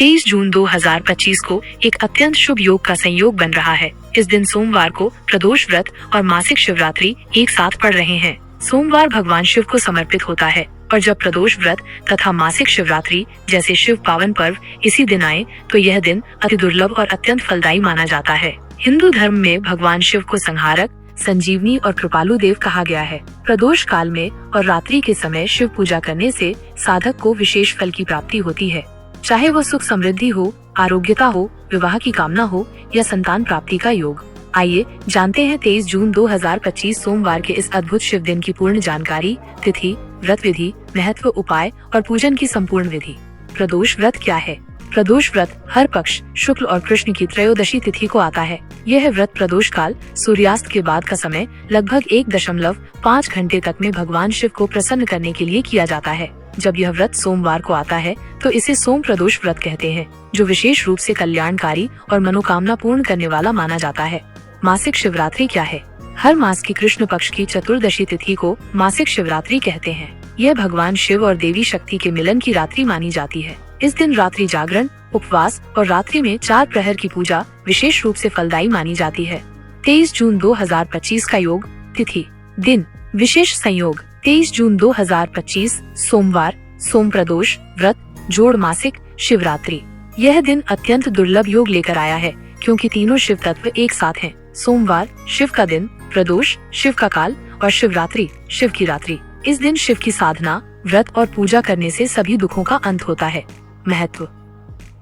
23 जून 2025 को एक अत्यंत शुभ योग का संयोग बन रहा है। इस दिन सोमवार को प्रदोष व्रत और मासिक शिवरात्रि एक साथ पड़ रहे हैं। सोमवार भगवान शिव को समर्पित होता है और जब प्रदोष व्रत तथा मासिक शिवरात्रि जैसे शिव पावन पर्व इसी दिन आए तो यह दिन अति दुर्लभ और अत्यंत फलदायी माना जाता है। हिंदू धर्म में भगवान शिव को संहारक, संजीवनी और कृपालु देव कहा गया है। प्रदोष काल में और रात्रि के समय शिव पूजा करने से साधक को विशेष फल की प्राप्ति होती है, चाहे वह सुख समृद्धि हो, आरोग्यता हो, विवाह की कामना हो या संतान प्राप्ति का योग। आइए जानते हैं 23 जून 2025 सोमवार के इस अद्भुत शिव दिन की पूर्ण जानकारी, तिथि, व्रत विधि, महत्व, उपाय और पूजन की संपूर्ण विधि। प्रदोष व्रत क्या है? प्रदोष व्रत हर पक्ष शुक्ल और कृष्ण की त्रयोदशी तिथि को आता है। यह व्रत प्रदोष काल सूर्यास्त के बाद का समय लगभग 1.5 घंटे तक में भगवान शिव को प्रसन्न करने के लिए किया जाता है। जब यह व्रत सोमवार को आता है तो इसे सोम प्रदोष व्रत कहते हैं, जो विशेष रूप से कल्याणकारी और मनोकामना पूर्ण करने वाला माना जाता है। मासिक शिवरात्रि क्या है? हर मास की कृष्ण पक्ष की चतुर्दशी तिथि को मासिक शिवरात्रि कहते हैं। यह भगवान शिव और देवी शक्ति के मिलन की रात्रि मानी जाती है। इस दिन रात्रि जागरण, उपवास और रात्रि में 4 प्रहर की पूजा विशेष रूप से फलदायी मानी जाती है। 23 जून 2025 का योग, तिथि, दिन, विशेष संयोग 23 जून 2025 सोमवार, सोम प्रदोष व्रत जोड़ मासिक शिवरात्रि। यह दिन अत्यंत दुर्लभ योग लेकर आया है क्योंकि तीनों शिव तत्व एक साथ हैं। सोमवार शिव का दिन, प्रदोष शिव का काल और शिवरात्रि शिव की रात्रि। इस दिन शिव की साधना, व्रत और पूजा करने से सभी दुखों का अंत होता है। महत्व,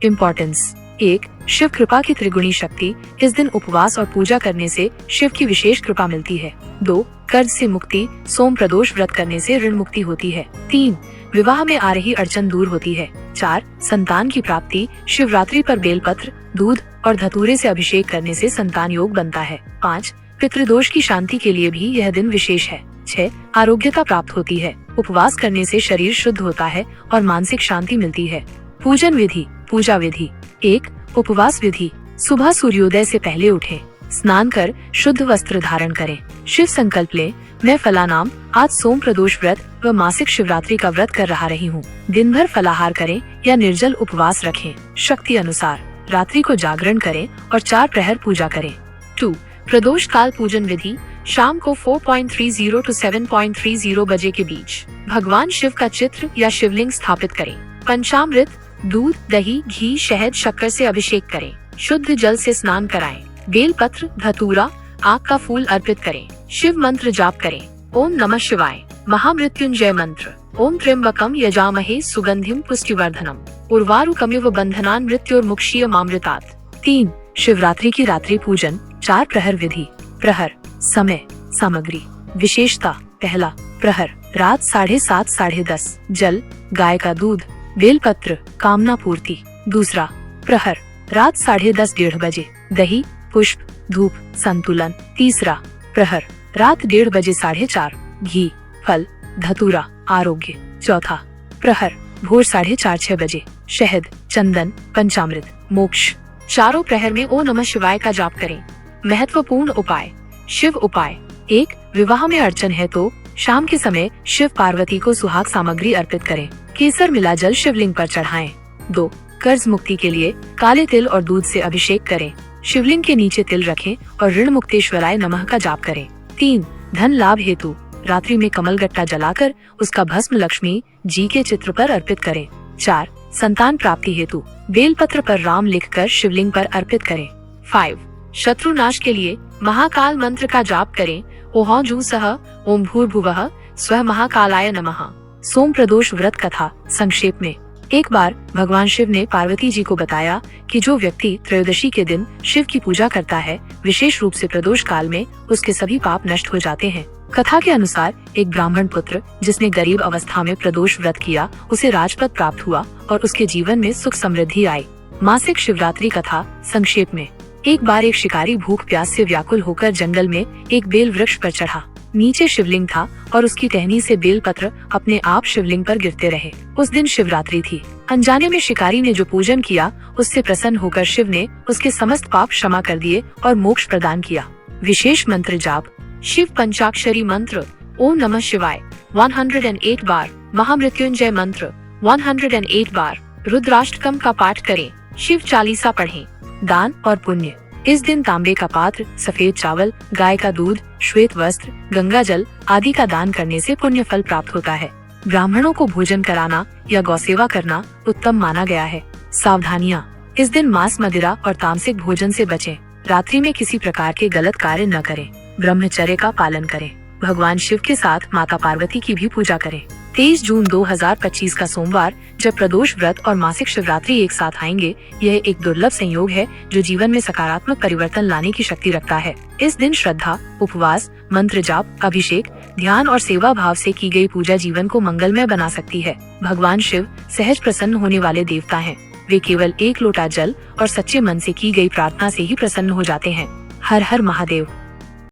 इम्पोर्टेंस 1. शिव कृपा की त्रिगुणी शक्ति। इस दिन उपवास और पूजा करने से शिव की विशेष कृपा मिलती है। 2. कर्ज से मुक्ति। सोम प्रदोष व्रत करने से ऋण मुक्ति होती है। 3. विवाह में आ रही अड़चन दूर होती है। 4. संतान की प्राप्ति। शिवरात्रि पर बेलपत्र, दूध और धतूरे से अभिषेक करने से संतान योग बनता है। 5. पितृदोष की शांति के लिए भी यह दिन विशेष है। 6. आरोग्यता प्राप्त होती है। उपवास करने से शरीर शुद्ध होता है और मानसिक शांति मिलती है। पूजन विधि, पूजा विधि। 1. उपवास विधि। सुबह सूर्योदय से पहले उठें, स्नान कर शुद्ध वस्त्र धारण करें, शिव संकल्प लें, मैं फला नाम आज सोम प्रदोष व्रत व मासिक शिवरात्रि का व्रत कर रही हूँ। दिन भर फलाहार करें या निर्जल उपवास रखें। शक्ति अनुसार रात्रि को जागरण करें और 4 प्रहर पूजा करें। 2. प्रदोष काल पूजन विधि। शाम को 4:30 to 7:30 बजे के बीच भगवान शिव का चित्र या शिवलिंग स्थापित करें। पंचामृत, दूध, दही, घी, शहद, शक्कर से अभिषेक करें। शुद्ध जल से स्नान कराएं। बेलपत्र, धतूरा, आक का फूल अर्पित करें। शिव मंत्र जाप करें। ओम नमः शिवाय, महामृत्युंजय मंत्र। ओम त्र्यंबकम यजामहे सुगंधिम पुष्टिवर्धनम, उर्वारुकमिव बंधनान् मृत्योर्मुक्षीयमामृतात्। 3. शिवरात्रि की रात्रि पूजन 4 प्रहर विधि। प्रहर, समय, सामग्री, विशेषता। पहला प्रहर रात 7:30 साढ़े 10, जल, गाय का दूध, बेलपत्र, कामना पूर्ति। दूसरा प्रहर रात 10:30 1:30 बजे, दही, पुष्प, धूप, संतुलन। तीसरा प्रहर रात 1:30 बजे 4:30, घी, फल, धतूरा, आरोग्य। चौथा प्रहर भोर 4:30-6 बजे, शहद, चंदन, पंचामृत, मोक्ष। चारों प्रहर में ओम नमः शिवाय का जाप करें। महत्वपूर्ण उपाय, शिव उपाय। 1. विवाह में अड़चन है तो शाम के समय शिव पार्वती को सुहाग सामग्री अर्पित करें। केसर मिला जल शिवलिंग पर चढ़ाएं। 2. कर्ज मुक्ति के लिए काले तिल और दूध से अभिषेक करें। शिवलिंग के नीचे तिल रखें और ऋण मुक्तेश्वराय नमः का जाप करें। 3. धन लाभ हेतु रात्रि में कमल गट्टा जलाकर उसका भस्म लक्ष्मी जी के चित्र पर अर्पित करें। 4. संतान प्राप्ति हेतु बेलपत्र पर राम लिखकर शिवलिंग पर अर्पित करें। 5. शत्रु नाश के लिए महाकाल मंत्र का जाप करें। ओह जू सह ओम भूर्भुवः स्वः महाकालाय नमः। सोम प्रदोष व्रत कथा संक्षेप में। एक बार भगवान शिव ने पार्वती जी को बताया कि जो व्यक्ति त्रयोदशी के दिन शिव की पूजा करता है, विशेष रूप से प्रदोष काल में उसके सभी पाप नष्ट हो जाते हैं। कथा के अनुसार एक ब्राह्मण पुत्र जिसने गरीब अवस्था में प्रदोष व्रत किया, उसे राजपद प्राप्त हुआ और उसके जीवन में सुख समृद्धि आई। मासिक शिवरात्रि कथा संक्षेप में। एक बार एक शिकारी भूख प्यास से व्याकुल होकर जंगल में एक बेल वृक्ष पर चढ़ा। नीचे शिवलिंग था और उसकी टहनी से बेल पत्र अपने आप शिवलिंग पर गिरते रहे। उस दिन शिवरात्रि थी। अनजाने में शिकारी ने जो पूजन किया, उससे प्रसन्न होकर शिव ने उसके समस्त पाप क्षमा कर दिए और मोक्ष प्रदान किया। विशेष मंत्र जाप। शिव पंचाक्षरी मंत्र ओम नमः शिवाय 108 बार, महामृत्युंजय मंत्र 108 बार, रुद्राष्टकम का पाठ करें, शिव चालीसा पढ़ें। दान और पुण्य। इस दिन तांबे का पात्र, सफेद चावल, गाय का दूध, श्वेत वस्त्र, गंगा जल आदि का दान करने से पुण्य फल प्राप्त होता है। ब्राह्मणों को भोजन कराना या गौसेवा करना उत्तम माना गया है। सावधानियाँ। इस दिन मांस, मदिरा और तामसिक भोजन से बचें। रात्रि में किसी प्रकार के गलत कार्य न करें। ब्रह्मचर्य का पालन करें। भगवान शिव के साथ माता पार्वती की भी पूजा करें। 23 जून 2025 का सोमवार, जब प्रदोष व्रत और मासिक शिवरात्रि एक साथ आएंगे, यह एक दुर्लभ संयोग है जो जीवन में सकारात्मक परिवर्तन लाने की शक्ति रखता है। इस दिन श्रद्धा, उपवास, मंत्र जाप, अभिषेक, ध्यान और सेवा भाव से की गई पूजा जीवन को मंगलमय बना सकती है। भगवान शिव सहज प्रसन्न होने वाले देवता हैं। वे केवल एक लोटा जल और सच्चे मन से की गई प्रार्थना से ही प्रसन्न हो जाते हैं। हर हर महादेव।